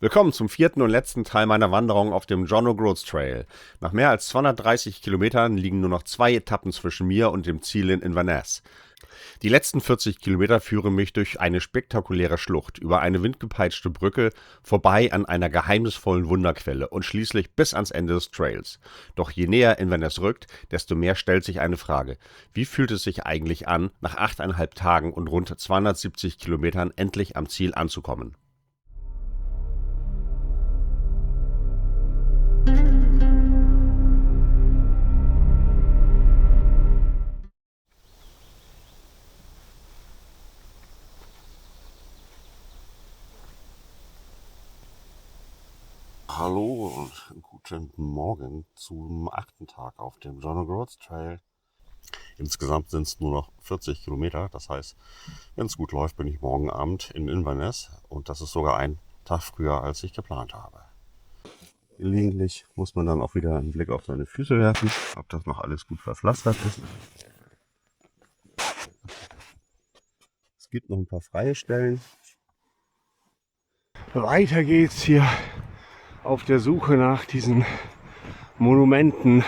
Willkommen zum vierten und letzten Teil meiner Wanderung auf dem John O'Groats Trail. Nach mehr als 230 Kilometern liegen nur noch 2 Etappen zwischen mir und dem Ziel in Inverness. Die letzten 40 Kilometer führen mich durch eine spektakuläre Schlucht, über eine windgepeitschte Brücke, vorbei an einer geheimnisvollen Wunderquelle und schließlich bis ans Ende des Trails. Doch je näher Inverness rückt, desto mehr stellt sich eine Frage: Wie fühlt es sich eigentlich an, nach 8,5 Tagen und rund 270 Kilometern endlich am Ziel anzukommen? Hallo und guten Morgen zum 8. Tag auf dem John O'Groats Trail. Insgesamt sind es nur noch 40 Kilometer. Das heißt, wenn es gut läuft, bin ich morgen Abend in Inverness. Und das ist sogar ein Tag früher, als ich geplant habe. Gelegentlich muss man dann auch wieder einen Blick auf seine Füße werfen, ob das noch alles gut verpflastert ist. Es gibt noch ein paar freie Stellen. Weiter geht's hier auf der Suche nach diesen Monumenten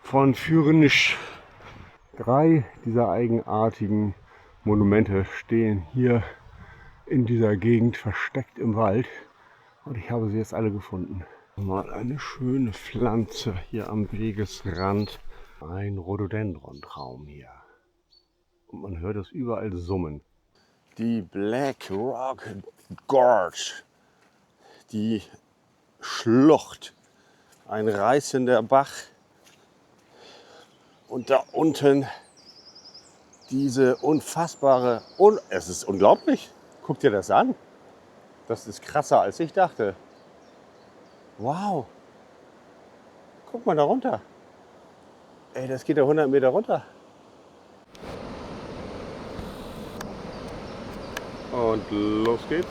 von Führnisch. 3 dieser eigenartigen Monumente stehen hier in dieser Gegend versteckt im Wald und ich habe sie jetzt alle gefunden. Mal eine schöne Pflanze hier am Wegesrand, ein Rhododendron-Traum hier. Und man hört es überall summen. Die Black Rock Gorge, die Schlucht, ein reißender Bach. Und da unten diese unfassbare, es ist unglaublich, guck dir das an. Das ist krasser als ich dachte. Wow, guck mal da runter. Ey, das geht ja 100 Meter runter. Und los geht's.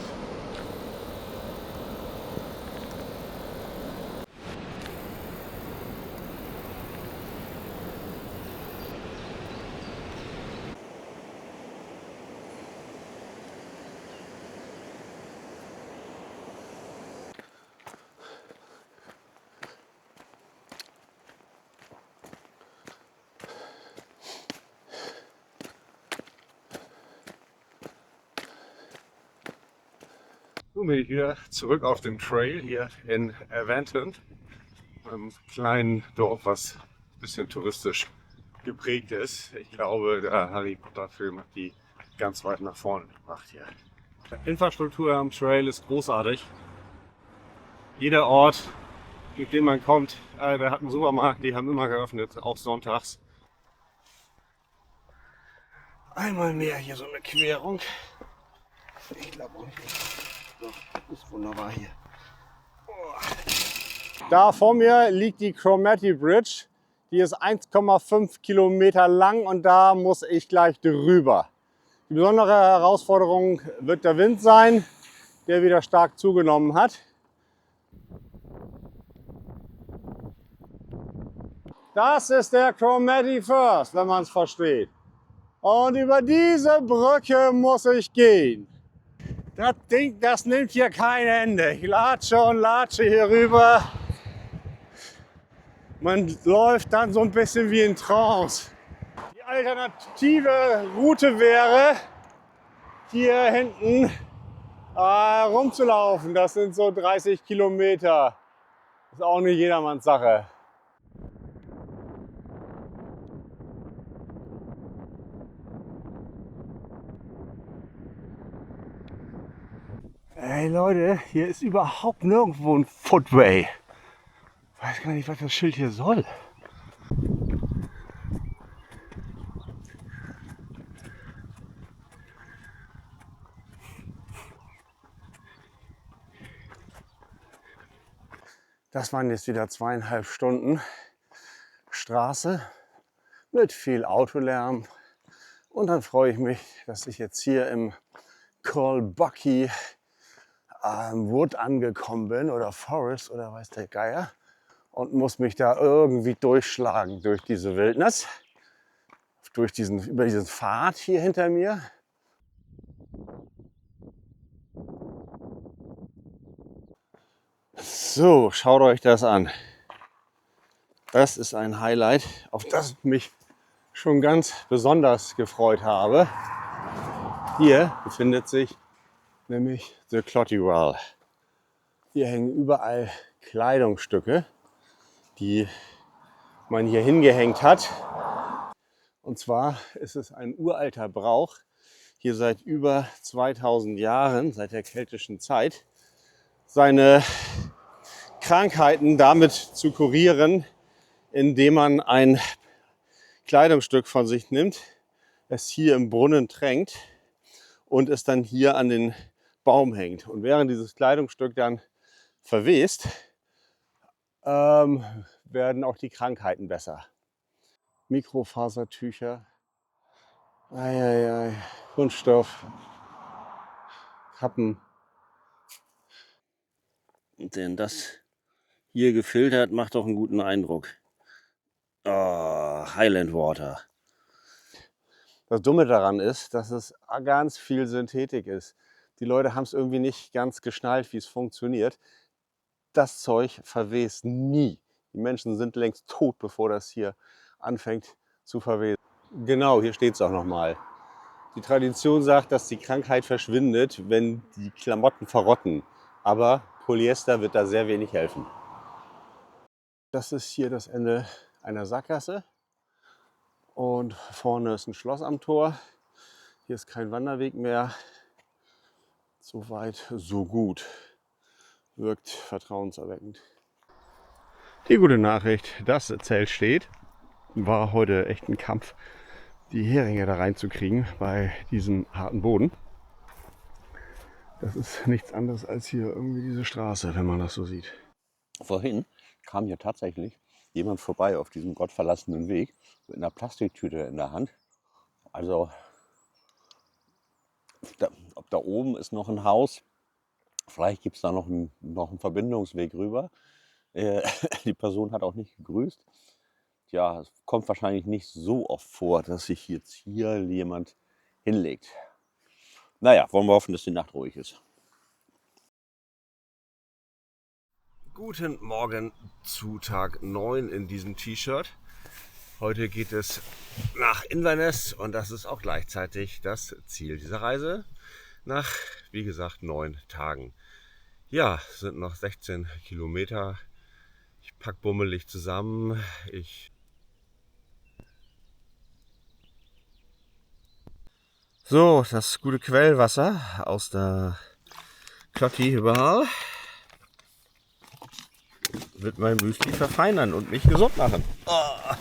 Nun bin ich wieder zurück auf dem Trail hier in Avanton, einem kleinen Dorf, was ein bisschen touristisch geprägt ist. Ich glaube, der Harry Potter Film hat die ganz weit nach vorne gebracht hier. Die Infrastruktur am Trail ist großartig. Jeder Ort, mit dem man kommt, der hat einen Supermarkt, die haben immer geöffnet, auch sonntags. Einmal mehr hier so eine Querung. Ich glaube auch nicht. So, ist wunderbar hier. Da vor mir liegt die Cromarty Bridge. Die ist 1,5 Kilometer lang und da muss ich gleich drüber. Die besondere Herausforderung wird der Wind sein, der wieder stark zugenommen hat. Das ist der Cromarty First, wenn man es versteht. Und über diese Brücke muss ich gehen. Das Ding, das nimmt hier kein Ende. Ich latsche und latsche hier rüber. Man läuft dann so ein bisschen wie in Trance. Die alternative Route wäre, hier hinten rumzulaufen. Das sind so 30 Kilometer. Ist auch nicht jedermanns Sache. Ey Leute, hier ist überhaupt nirgendwo ein Footway. Ich weiß gar nicht, was das Schild hier soll. Das waren jetzt wieder 2,5 Stunden Straße mit viel Autolärm. Und dann freue ich mich, dass ich jetzt hier im Colbucky Wood angekommen bin oder Forest oder weiß der Geier und muss mich da irgendwie durchschlagen durch diese Wildnis, über diesen Pfad hier hinter mir. So, schaut euch das an. Das ist ein Highlight, auf das ich mich schon ganz besonders gefreut habe. Hier befindet sich nämlich The Clotty-Well. Hier hängen überall Kleidungsstücke, die man hier hingehängt hat. Und zwar ist es ein uralter Brauch, hier seit über 2000 Jahren, seit der keltischen Zeit, seine Krankheiten damit zu kurieren, indem man ein Kleidungsstück von sich nimmt, es hier im Brunnen tränkt und es dann hier an den Baum hängt. Und während dieses Kleidungsstück dann verwest, werden auch die Krankheiten besser. Mikrofasertücher, Kunststoff, Kappen. Denn das hier gefiltert macht doch einen guten Eindruck. Oh, Highland Water. Das Dumme daran ist, dass es ganz viel Synthetik ist. Die Leute haben es irgendwie nicht ganz geschnallt, wie es funktioniert. Das Zeug verwest nie. Die Menschen sind längst tot, bevor das hier anfängt zu verwesen. Genau, hier steht es auch nochmal. Die Tradition sagt, dass die Krankheit verschwindet, wenn die Klamotten verrotten. Aber Polyester wird da sehr wenig helfen. Das ist hier das Ende einer Sackgasse. Und vorne ist ein Schloss am Tor. Hier ist kein Wanderweg mehr. So weit, so gut. Wirkt vertrauenserweckend. Die gute Nachricht, das Zelt steht. War heute echt ein Kampf, die Heringe da reinzukriegen bei diesem harten Boden. Das ist nichts anderes als hier irgendwie diese Straße, wenn man das so sieht. Vorhin kam hier tatsächlich jemand vorbei auf diesem gottverlassenen Weg mit einer Plastiktüte in der Hand. Also ob da oben ist noch ein Haus, vielleicht gibt es da noch einen Verbindungsweg rüber. Die Person hat auch nicht gegrüßt. Ja, es kommt wahrscheinlich nicht so oft vor, dass sich jetzt hier jemand hinlegt. Naja, wollen wir hoffen, dass die Nacht ruhig ist. Guten Morgen zu Tag 9 in diesem T-Shirt. Heute geht es nach Inverness und das ist auch gleichzeitig das Ziel dieser Reise. Nach, wie gesagt, 9 Tagen. Ja, es sind noch 16 Kilometer. Ich packe bummelig zusammen. So, das gute Quellwasser aus der Clotty-Well wird mein Müsli verfeinern und mich gesund machen. Oh,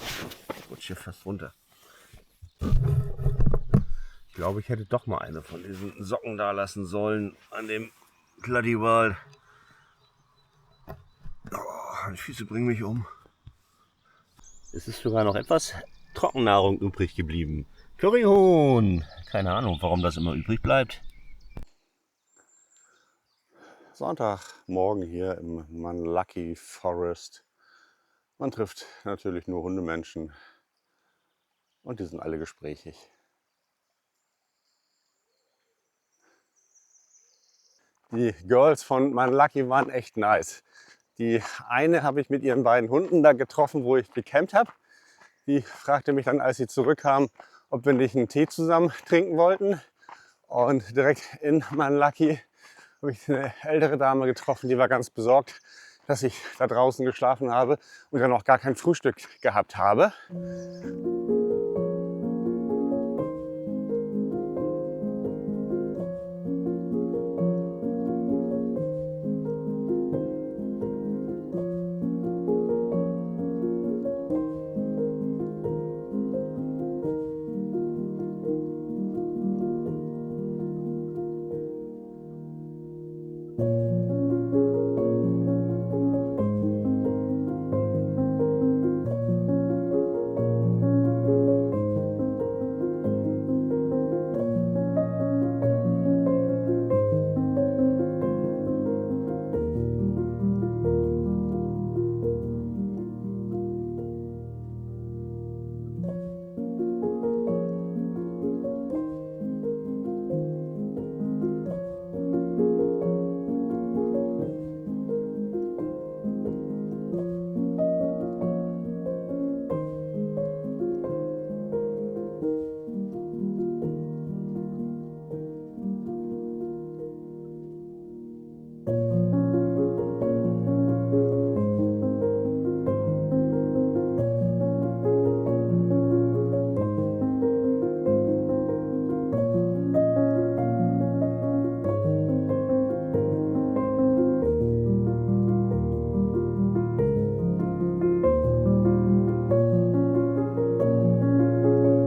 ich rutsche hier fast runter. Ich glaube, ich hätte doch mal eine von diesen Socken da lassen sollen an dem Clotty-Well. Oh, die Füße bringen mich um. Es ist sogar noch etwas Trockennahrung übrig geblieben. Curryhuhn. Keine Ahnung, warum das immer übrig bleibt. Sonntagmorgen hier im Manlucky Forest. Man trifft natürlich nur Hundemenschen und die sind alle gesprächig. Die Girls von Manlucky waren echt nice. Die eine habe ich mit ihren beiden Hunden da getroffen, wo ich gecampt habe. Die fragte mich dann, als sie zurückkam, ob wir nicht einen Tee zusammen trinken wollten. Und direkt in Manlucky habe ich eine ältere Dame getroffen, die war ganz besorgt, dass ich da draußen geschlafen habe und dann noch gar kein Frühstück gehabt habe.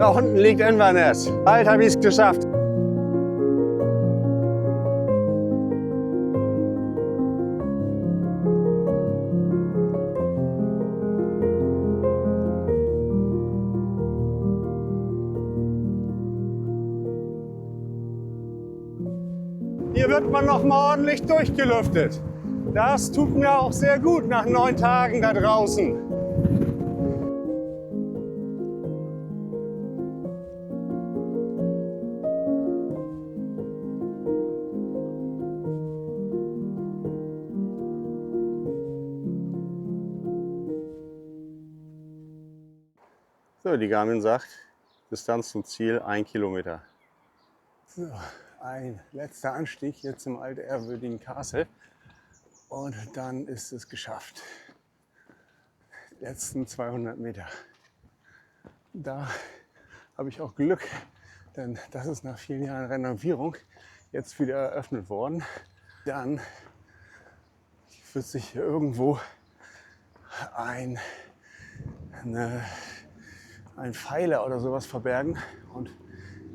Da unten liegt Inverness. Bald habe ich es geschafft. Hier wird man noch mal ordentlich durchgelüftet. Das tut mir auch sehr gut nach 9 Tagen da draußen. So, die Garmin sagt, Distanz zum Ziel 1 Kilometer. So, ein letzter Anstieg jetzt zum altehrwürdigen Castle und dann ist es geschafft. Die letzten 200 Meter. Da habe ich auch Glück, denn das ist nach vielen Jahren Renovierung jetzt wieder eröffnet worden. Dann wird sich hier irgendwo ein Pfeiler oder sowas verbergen und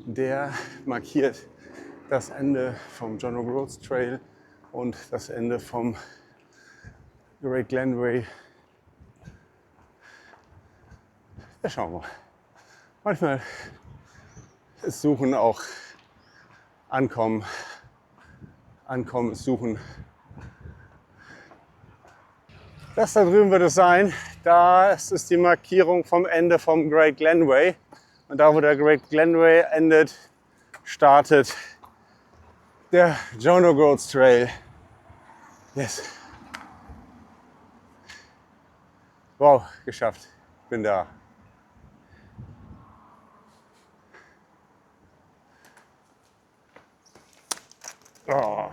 der markiert das Ende vom John O'Groats Trail und das Ende vom Great Glenway. Ja, schauen wir mal. Manchmal ist Suchen auch Ankommen. Ankommen ist Suchen. Das da drüben wird es sein. Das ist die Markierung vom Ende vom Great Glenway. Und da, wo der Great Glenway endet, startet der John O'Groats Trail. Yes. Wow, geschafft. Bin da. Oh.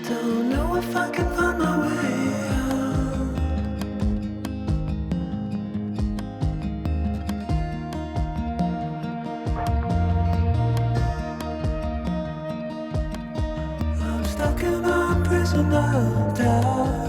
Don't know if I can find my way out. I'm stuck in a prison of doubt.